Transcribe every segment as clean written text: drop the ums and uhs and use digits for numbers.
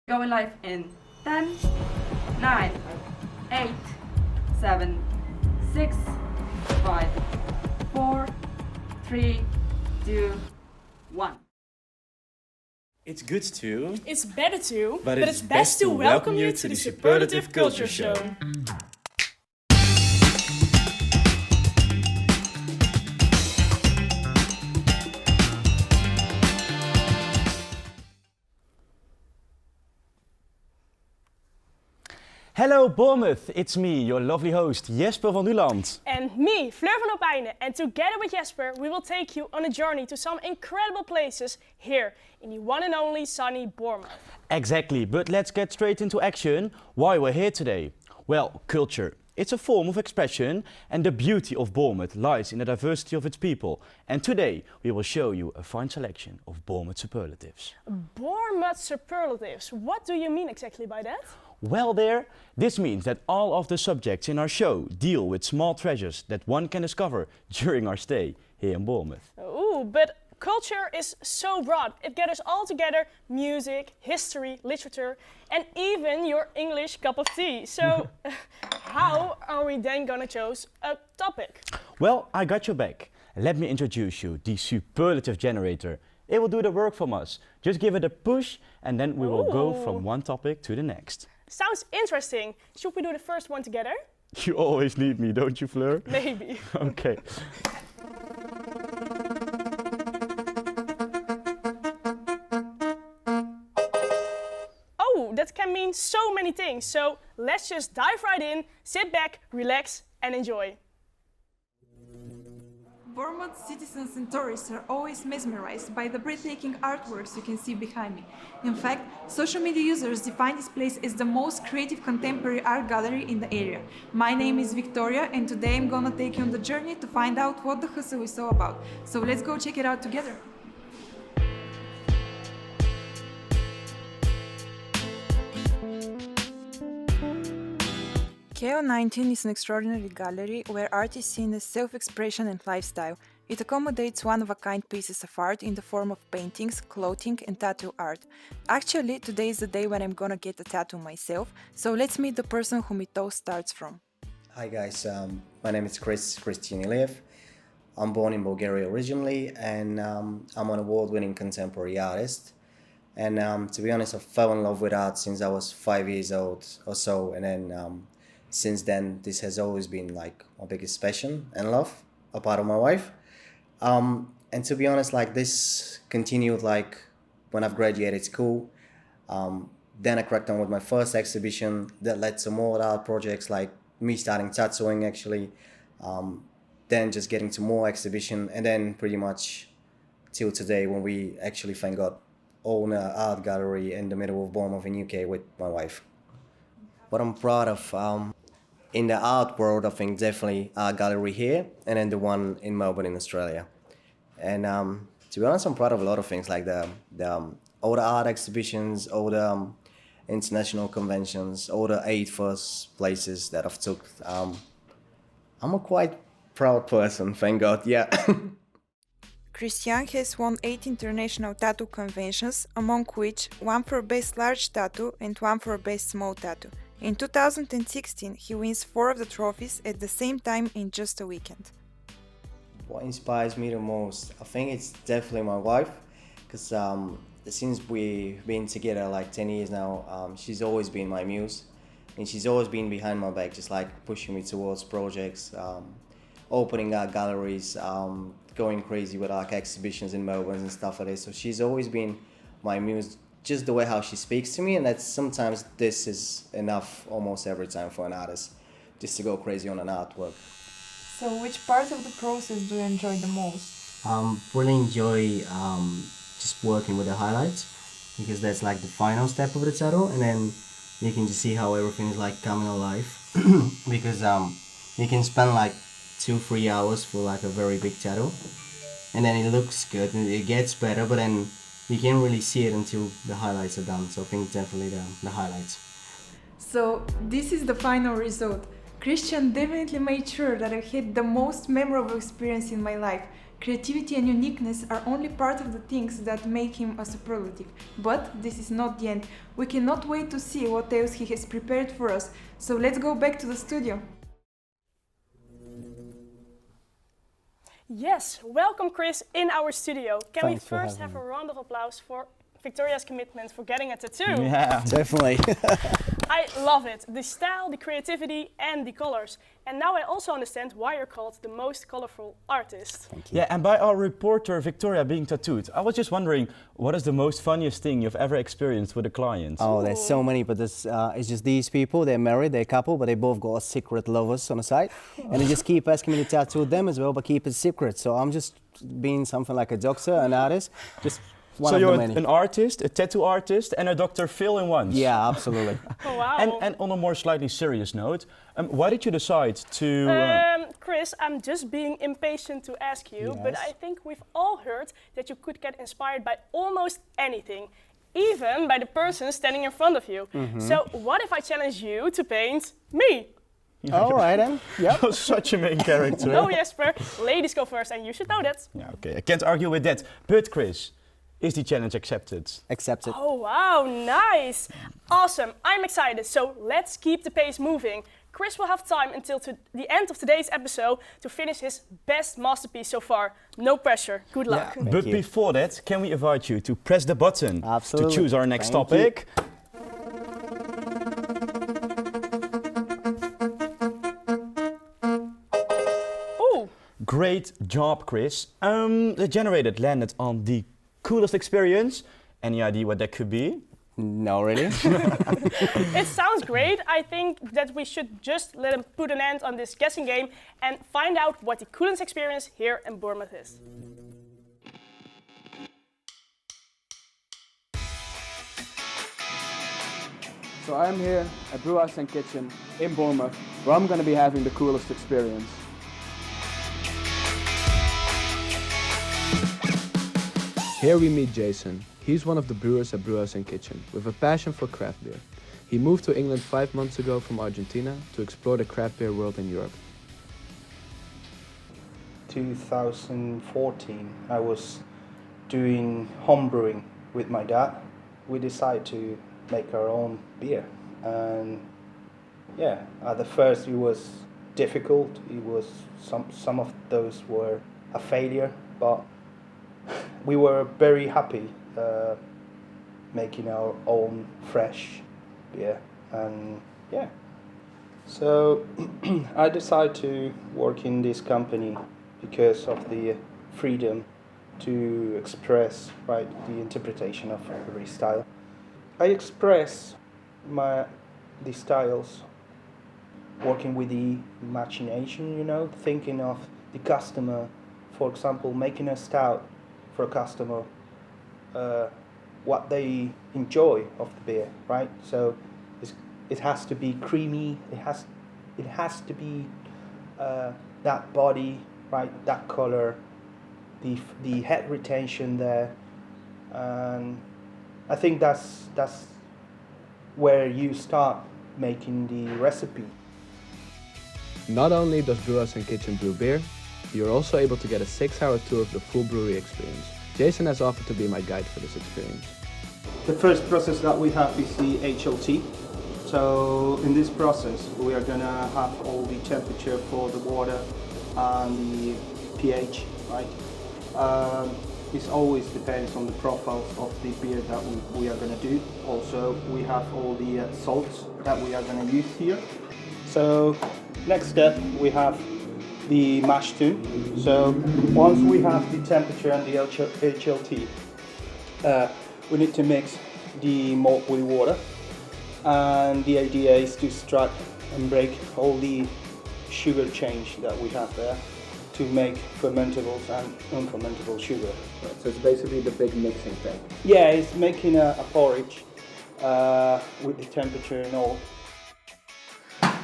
Going live in 10, 9, 8, 7, 6, 5, 4, 3, 2, 1. It's good to, It's better to, but it's best to welcome you to the Superlative Culture Show. Hello Bournemouth, it's me, your lovely host Jesper van Nuland. And me, Fleur van Opijnen, and together with Jesper, we will take you on a journey to some incredible places here in the one and only sunny Bournemouth. Exactly, but let's get straight into action. Why we're here today? Well, culture. It's a form of expression, and the beauty of Bournemouth lies in the diversity of its people. And today we will show you a fine selection of Bournemouth superlatives. Bournemouth superlatives, what do you mean exactly by that? Well this means that all of the subjects in our show deal with small treasures that one can discover during our stay here in Bournemouth. Ooh, but culture is so broad. It gathers all together music, history, literature, and even your English cup of tea. So how are we then gonna choose a topic? Well, I got your back. Let me introduce you the superlative generator. It will do the work from us. Just give it a push and then we will go from one topic to the next. Sounds interesting. Should we do the first one together? You always need me, don't you, Fleur? Maybe. Okay. Oh, that can mean so many things. So let's just dive right in, sit back, relax, and enjoy. Bournemouth citizens and tourists are always mesmerized by the breathtaking artworks you can see behind me. In fact, social media users define this place as the most creative contemporary art gallery in the area. My name is Victoria, and today I'm gonna take you on the journey to find out what the hustle is all about. So let's go check it out together. KO19 is an extraordinary gallery where art is seen as self-expression and lifestyle. It accommodates one-of-a-kind pieces of art in the form of paintings, clothing and tattoo art. Actually, today is the day when I'm gonna get a tattoo myself, so let's meet the person whom it all starts from. Hi guys, my name is Christian Iliev. I'm born in Bulgaria originally, and I'm an award-winning contemporary artist. And to be honest, I fell in love with art since I was 5 years old or so, and then since then, this has always been like my biggest passion and love, a part of my life. And to be honest, like this continued like when I've graduated school. Then I cracked on with my first exhibition that led to more art projects, like me starting tattooing actually. Then just getting to more exhibition, and then pretty much till today when we actually, thank God, own an art gallery in the middle of Bournemouth in UK with my wife. What I'm proud of in the art world, I think definitely our gallery here and then the one in Melbourne in Australia. And to be honest, I'm proud of a lot of things like all the art exhibitions, all the international conventions, all the 8 first places that I've took. I'm a quite proud person, thank God, yeah. Christian has won 8 international tattoo conventions, among which one for best large tattoo and one for best small tattoo. In 2016, he wins 4 of the trophies at the same time in just a weekend. What inspires me the most? I think it's definitely my wife, because since we've been together like 10 years now, she's always been my muse, and she's always been behind my back, just like pushing me towards projects, opening our galleries, going crazy with our exhibitions in Melbourne and stuff like this. So she's always been my muse, just the way how she speaks to me, and that sometimes this is enough almost every time for an artist, just to go crazy on an artwork. So which part of the process do you enjoy the most? Really enjoy just working with the highlights, because that's like the final step of the tattoo, and then you can just see how everything is like coming alive. Because you can spend like 2-3 hours for like a very big tattoo, and then it looks good and it gets better, but then you can't really see it until the highlights are done. So I think definitely the highlights. So this is the final result. Christian definitely made sure that I had the most memorable experience in my life. Creativity and uniqueness are only part of the things that make him a superlative. But this is not the end. We cannot wait to see what else he has prepared for us. So let's go back to the studio. Yes, welcome Chris in our studio. Can Thanks we for first having have a me. round of applause for Victoria's commitment for getting a tattoo? Yeah. Definitely. I love it. The style, the creativity and the colors. And now I also understand why you're called the most colorful artist. Yeah, and by our reporter Victoria being tattooed, I was just wondering, what is the most funniest thing you've ever experienced with a client? Oh, there's so many, but it's just these people. They're married, they're a couple, but they both got secret lovers on the side, and they just keep asking me to tattoo them as well, but keep it secret. So I'm just being something like a doctor, an artist, just one So of you're the many. an artist, a tattoo artist, and a Dr. Phil in one. Yeah, absolutely. Oh, wow. And on a more slightly serious note, why did you decide to? Chris, I'm just being impatient to ask you, but Yes. I think we've all heard that you could get inspired by almost anything, even by the person standing in front of you. So what if I challenge you to paint me? All right then. Yep. You're such a main character. No, Jesper, ladies go first and you should know that. Yeah, okay, I can't argue with that. But Chris, is the challenge accepted? Accepted. Oh wow, nice! Awesome, I'm excited, so let's keep the pace moving. Chris will have time until the end of today's episode to finish his best masterpiece so far. No pressure, good luck. Thank But you. before that, can we invite you to press the button Absolutely. to choose our next Thank you. topic? Ooh, Great job, Chris. The generated landed on the coolest experience. Any idea what that could be? No, really? it sounds great. I think that we should just let him put an end on this guessing game and find out what the coolest experience here in Bournemouth is. So I'm here at BUAS and Kitchen in Bournemouth, where I'm going to be having the coolest experience. Here we meet Jason. He's one of the brewers at BUAS and Kitchen, with a passion for craft beer. He moved to England 5 months ago from Argentina to explore the craft beer world in Europe. 2014, I was doing home brewing with my dad. We decided to make our own beer, and yeah, at the first it was difficult. It was some of those were a failure, but we were very happy making our own fresh beer, and yeah. So I decided to work in this company because of the freedom to express, right, the interpretation of every style. I express the styles working with the imagination, you know, thinking of the customer. For example, making a stout for a customer, what they enjoy of the beer, right? So it has to be creamy. It has to be that body, right? That color, the head retention there, and I think that's where you start making the recipe. Not only does BUAS and Kitchen brew beer, you're also able to get a 6-hour tour of the full brewery experience. Jason has offered to be my guide for this experience. The first process that we have is the HLT. So in this process, we are gonna have all the temperature for the water and the pH, right? It always depends on the profiles of the beer that we are gonna do. Also, we have all the salts that we are gonna use here. So next step, we have the mash tun. So once we have the temperature and the HLT, we need to mix the malt with water, and the idea is to extract and break all the sugar change that we have there to make fermentables and unfermentable sugar. Right, so it's basically the big mixing thing. Yeah, it's making a porridge with the temperature and all.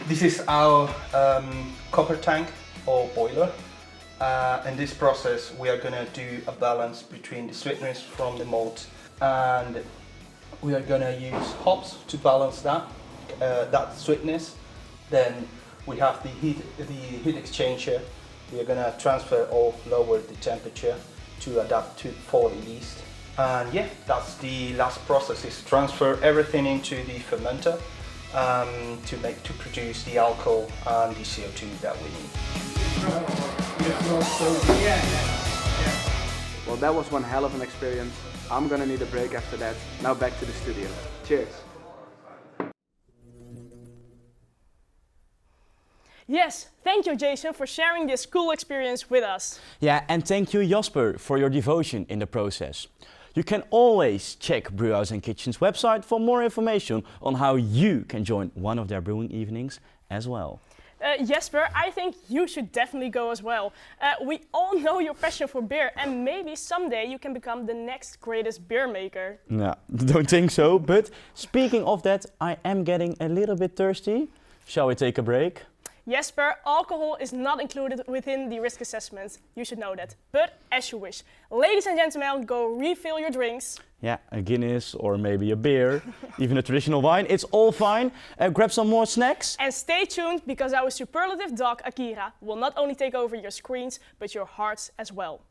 This is our copper tank or boiler. In this process, we are gonna do a balance between the sweetness from the malt, and we are gonna use hops to balance that sweetness. Then we have the heat exchanger We are gonna transfer or lower the temperature to adapt to for the yeast. And yeah, that's the last process, is transfer everything into the fermenter to produce the alcohol and the CO2 that we need. Well, that was one hell of an experience. I'm gonna need a break after that. Now back to the studio. Cheers. Yes, thank you, Jason, for sharing this cool experience with us. Yeah, and thank you, Jasper, for your devotion in the process. You can always check BUAS and Kitchen's website for more information on how you can join one of their brewing evenings as well. Jesper, I think you should definitely go as well. We all know your passion for beer, and maybe someday you can become the next greatest beer maker. No, don't think so, but speaking of that, I am getting a little bit thirsty. Shall we take a break? Jesper, alcohol is not included within the risk assessment. You should know that, but as you wish. Ladies and gentlemen, go refill your drinks. Yeah, a Guinness or maybe a beer, even a traditional wine, it's all fine. Grab some more snacks. And stay tuned, because our superlative dog, Akira, will not only take over your screens, but your hearts as well.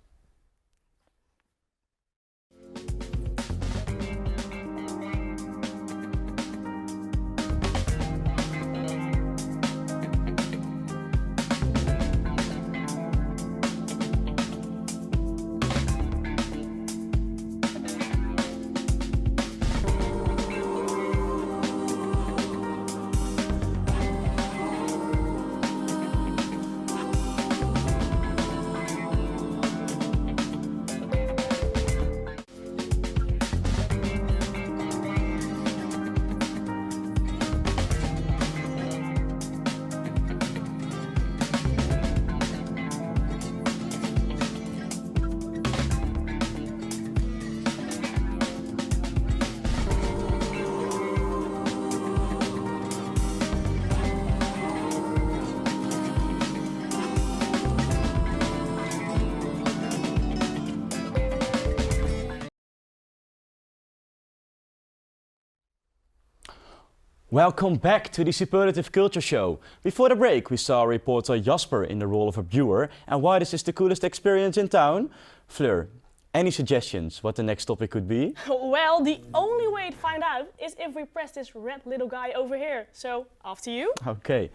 Welcome back to the Superlative Culture Show. Before the break, we saw reporter Jasper in the role of a brewer and why this is the coolest experience in town. Fleur, any suggestions what the next topic could be? Well, the only way to find out is if we press this red little guy over here. So, after you. Okay.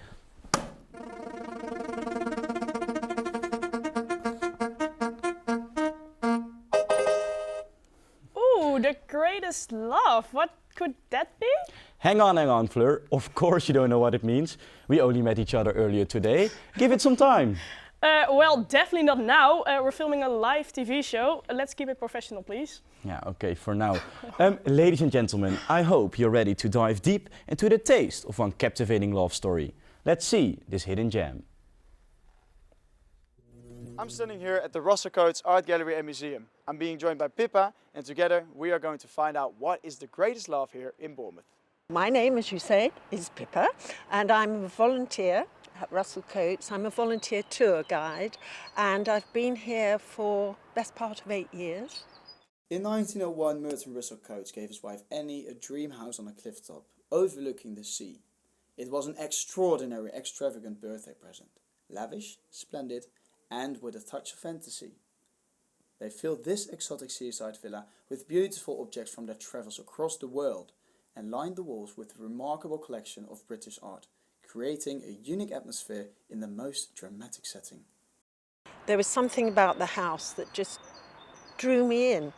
Ooh, the greatest love. What could that be? Hang on, Fleur. Of course you don't know what it means. We only met each other earlier today. Give it some time. Well, definitely not now. We're filming a live TV show. Let's keep it professional, please. Yeah, okay, for now. Ladies and gentlemen, I hope you're ready to dive deep into the taste of one captivating love story. Let's see this hidden gem. I'm standing here at the Rossercoats Art Gallery and Museum. I'm being joined by Pippa, and together we are going to find out what is the greatest love here in Bournemouth. My name, as you said, is Pippa, and I'm a volunteer at Russell Coates. I'm a volunteer tour guide, and I've been here for the best part of 8 years. In 1901, Merton Russell Coates gave his wife Annie a dream house on a cliff top, overlooking the sea. It was an extraordinary, extravagant birthday present. Lavish, splendid, and with a touch of fantasy. They filled this exotic seaside villa with beautiful objects from their travels across the world, and lined the walls with a remarkable collection of British art, creating a unique atmosphere in the most dramatic setting. There was something about the house that just drew me in.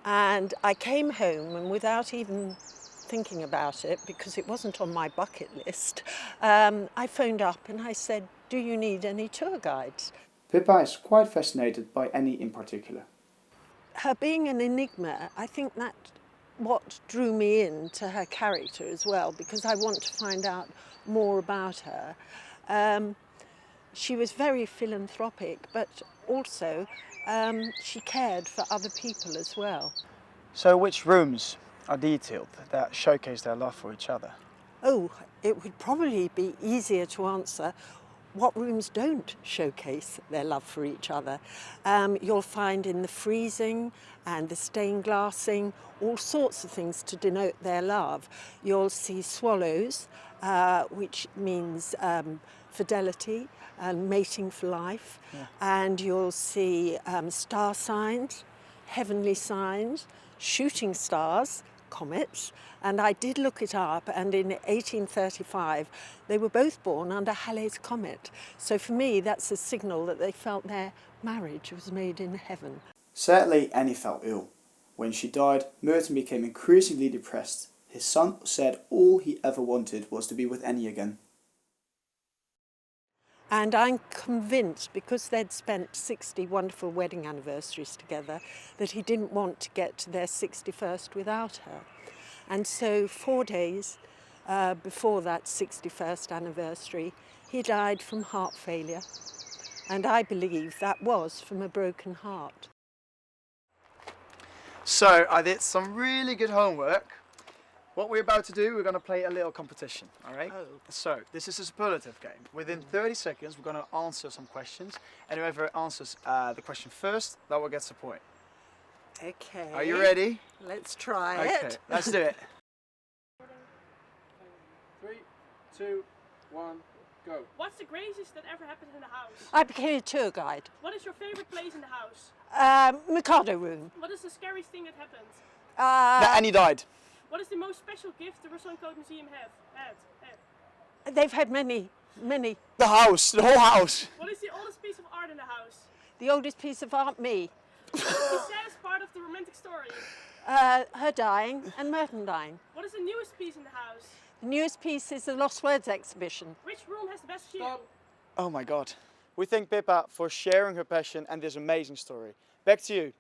And I came home, and without even thinking about it, because it wasn't on my bucket list, I phoned up and I said, do you need any tour guides? Pippa is quite fascinated by Annie in particular. Her being an enigma, I think that what drew me into her character as well, because I want to find out more about her. She was very philanthropic, but also she cared for other people as well. So which rooms are detailed that showcase their love for each other? Oh, it would probably be easier to answer what rooms don't showcase their love for each other. You'll find in the freezing and the stained glassing all sorts of things to denote their love. You'll see swallows, which means fidelity and mating for life. And you'll see star signs, heavenly signs, shooting stars, comets, and I did look it up, and in 1835 they were both born under Halley's comet. So for me that's a signal that they felt their marriage was made in heaven. Sadly, Annie fell ill. When she died, Merton became increasingly depressed. His son said all he ever wanted was to be with Annie again. And I'm convinced, because they'd spent 60 wonderful wedding anniversaries together, that he didn't want to get to their 61st without her. And so 4 days before that 61st anniversary, he died from heart failure. And I believe that was from a broken heart. So I did some really good homework. What we're about to do, we're going to play a little competition, all right? Oh. So this is a superlative game. Within 30 seconds, we're going to answer some questions. And whoever answers the question first, that will get the point. Okay. Are you ready? Let's try Okay, it. let's do it. 3, 2, 1, go. What's the craziest that ever happened in the house? I became a tour guide. What is your favorite place in the house? Mikado room. What is the scariest thing that happened? That Annie died. What is the most special gift the Russell & Coat Museum had? They've had many. The house, the whole house. What is the oldest piece of art in the house? The oldest piece of art, me. What is the saddest part of the romantic story? Her dying and Merton dying. What is the newest piece in the house? The newest piece is the Lost Words exhibition. Which room has the best view? Oh my God. We thank Pippa for sharing her passion and this amazing story. Back to you.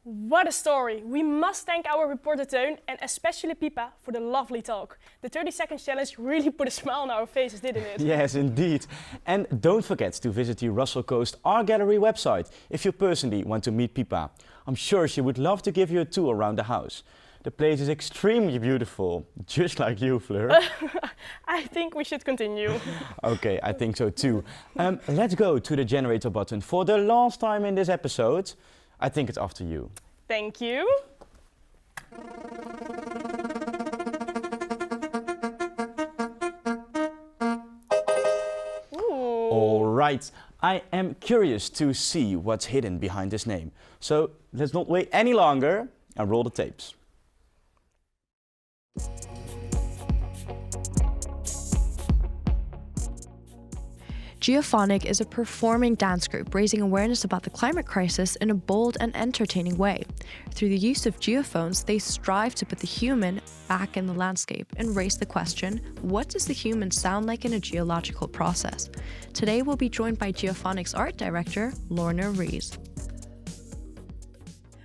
What a story! We must thank our reporter Teun and especially Pippa for the lovely talk. The 30-second challenge really put a smile on our faces, didn't it? Yes, indeed. And don't forget to visit the Russell Coast Art Gallery website if you personally want to meet Pippa. I'm sure she would love to give you a tour around the house. The place is extremely beautiful, just like you, Fleur. I think we should continue. Okay, I think so too. Let's go to the generator button for the last time in this episode. I think it's after you. Thank you. Ooh. All right, I am curious to see what's hidden behind this name. So let's not wait any longer and roll the tapes. Geophonic is a performing dance group raising awareness about the climate crisis in a bold and entertaining way. Through the use of geophones, they strive to put the human back in the landscape and raise the question, what does the human sound like in a geological process? Today we'll be joined by Geophonic's art director, Lorna Rees.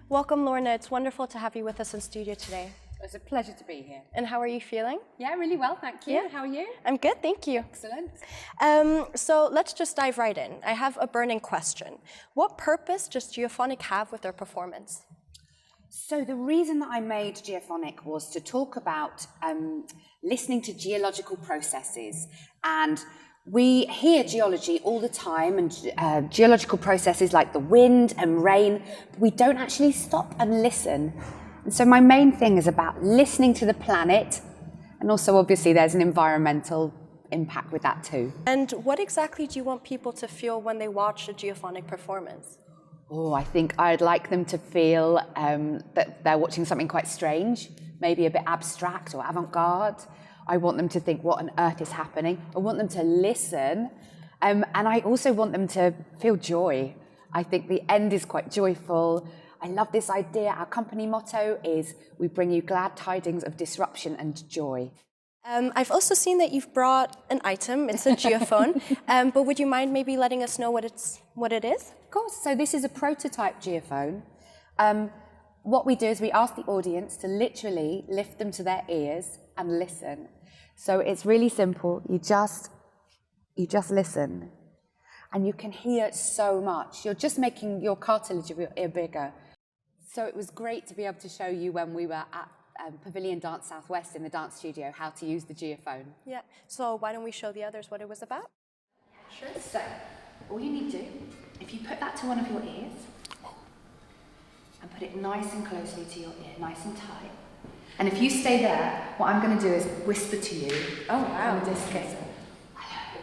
Welcome, Lorna. It's wonderful to have you with us in studio today. It's a pleasure to be here. And how are you feeling? Yeah, really well, thank you. Yeah. How are you? I'm good, thank you. Excellent. So let's just dive right in. I have a burning question. What purpose does Geophonic have with their performance? So the reason that I made Geophonic was to talk about listening to geological processes. And we hear geology all the time and geological processes like the wind and rain, but we don't actually stop and listen. And so my main thing is about listening to the planet, and also obviously there's an environmental impact with that too. And what exactly do you want people to feel when they watch a Geophonic performance? Oh, I think I'd like them to feel that they're watching something quite strange, maybe a bit abstract or avant-garde. I want them to think, what on earth is happening? I want them to listen, and I also want them to feel joy. I think the end is quite joyful. I love this idea. Our company motto is, we bring you glad tidings of disruption and joy. I've also seen that you've brought an item. It's a geophone, but would you mind maybe letting us know what it is? Of course. So this is a prototype geophone. What we do is we ask the audience to literally lift them to their ears and listen. So it's really simple. You just listen, and you can hear so much. You're just making your cartilage of your ear bigger. So it was great to be able to show you when we were at Pavilion Dance Southwest in the dance studio how to use the geophone. Yeah, so why don't we show the others what it was about? Sure. So all you need to do, if you put that to one of your ears and put it nice and closely to your ear, nice and tight, And if you stay there, what I'm going to do is whisper to you. Oh, wow. On the disc. Hello, hello.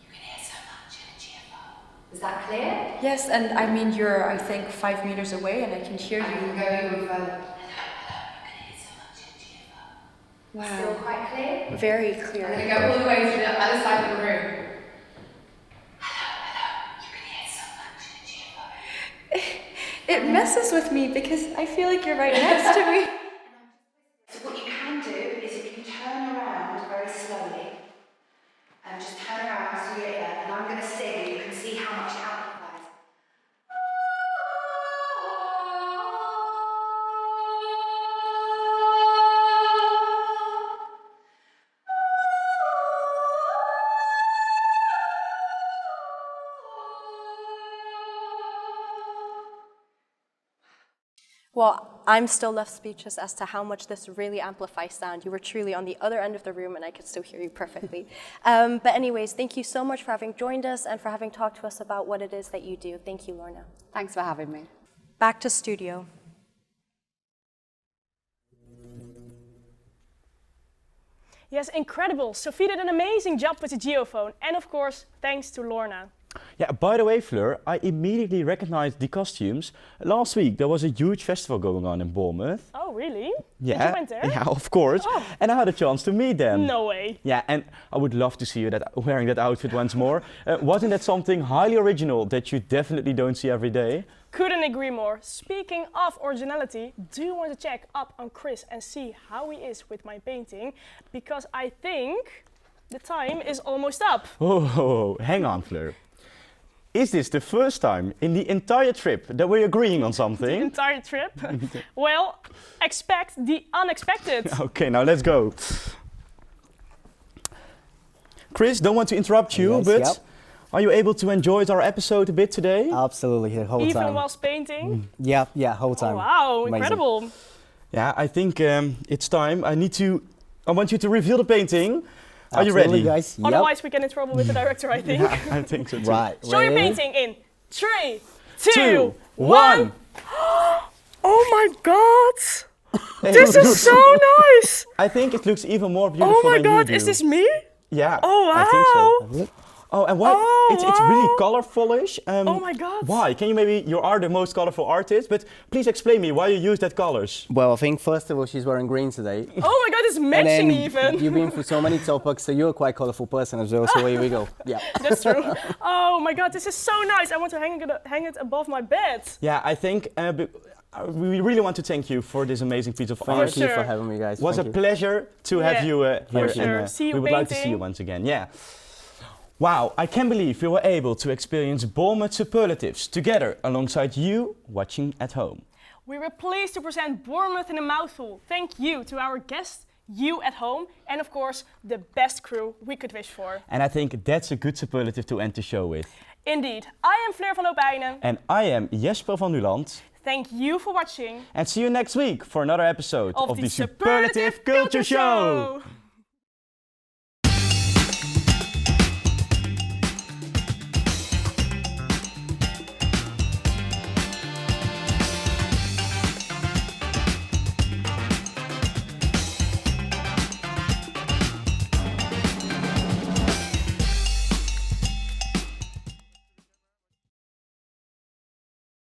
You can hear so much in a GFO. Is that clear? Yes, and I mean, you're, I think, 5 meters away and I can hear I you. can go even further. Hello, you can hear so much in a GFO. Wow. Still quite clear? Very clear. I'm going to go all the way to the other side of the room. You can hear so much in a GFO. It messes with me because I feel like you're right next to me. So what you can do is you can turn around very slowly and just turn around so you're here, and I'm going to sing and you can see how much it amplifies. Well, I'm still left speechless as to how much this really amplifies sound. You were truly on the other end of the room and I could still hear you perfectly. But anyways, thank you so much for having joined us and for having talked to us about what it is that you do. Thank you, Lorna. Thanks for having me. Back to studio. Yes, incredible. Sophie did an amazing job with the geophone. And of course, thanks to Lorna. Yeah, by the way, Fleur, I immediately recognized the costumes. Last week there was a huge festival going on in Bournemouth. Oh, really? Yeah, You went there? yeah, of course. Oh. And I had a chance to meet them. No way. Yeah, and I would love to see you wearing that outfit once more. Wasn't that something highly original that you definitely don't see every day? Couldn't agree more. Speaking of originality, do you want to check up on Chris and see how he is with my painting? Because I think the time is almost up. Oh, hang on, Fleur. Is this the first time in the entire trip that we're agreeing on something? The entire trip? Well, expect the unexpected. Okay, now let's go. Chris, don't want to interrupt you, Yes, but yep. are you able to enjoy our episode a bit today? Absolutely, the whole Even time. whilst painting? Yeah, whole time. Oh, wow, Amazing. incredible. Yeah, I think it's time. I want you to reveal the painting. Are you Absolutely, ready? guys? Yep. Otherwise we get in trouble with the director, I think. Yeah, I think so too. Right. Show your ready? painting in 3, 2, Two, 1. one. Oh my god! Hey, This look. is so nice! I think it looks even more beautiful Oh my than you god, do. is this me? Yeah, Oh wow! I think so. Oh, and why? Oh, it's really colorfulish. Oh my god! Why? Can you you are the most colorful artist, but please explain me why you use that colors. Well, I think first of all she's wearing green today. Oh my god, it's matching even! You've been through so many topics, so you're a quite colourful person as well, so here we go. Yeah. That's true. Oh my god, this is so nice! I want to hang it above my bed. Yeah, I think we really want to thank you for this amazing piece of art. Thank you for having me, guys. It was Thank a you. pleasure to have you here. For sure. And, See you we would like to see you painting. once again. Yeah. Wow, I can't believe we were able to experience Bournemouth Superlatives together alongside you watching at home. We were pleased to present Bournemouth in a mouthful. Thank you to our guests, you at home, and of course, the best crew we could wish for. And I think that's a good superlative to end the show with. Indeed. I am Fleur van Opijnen. And I am Jesper van Nuland. Thank you for watching. And see you next week for another episode Of of the the Superlative Culture Show.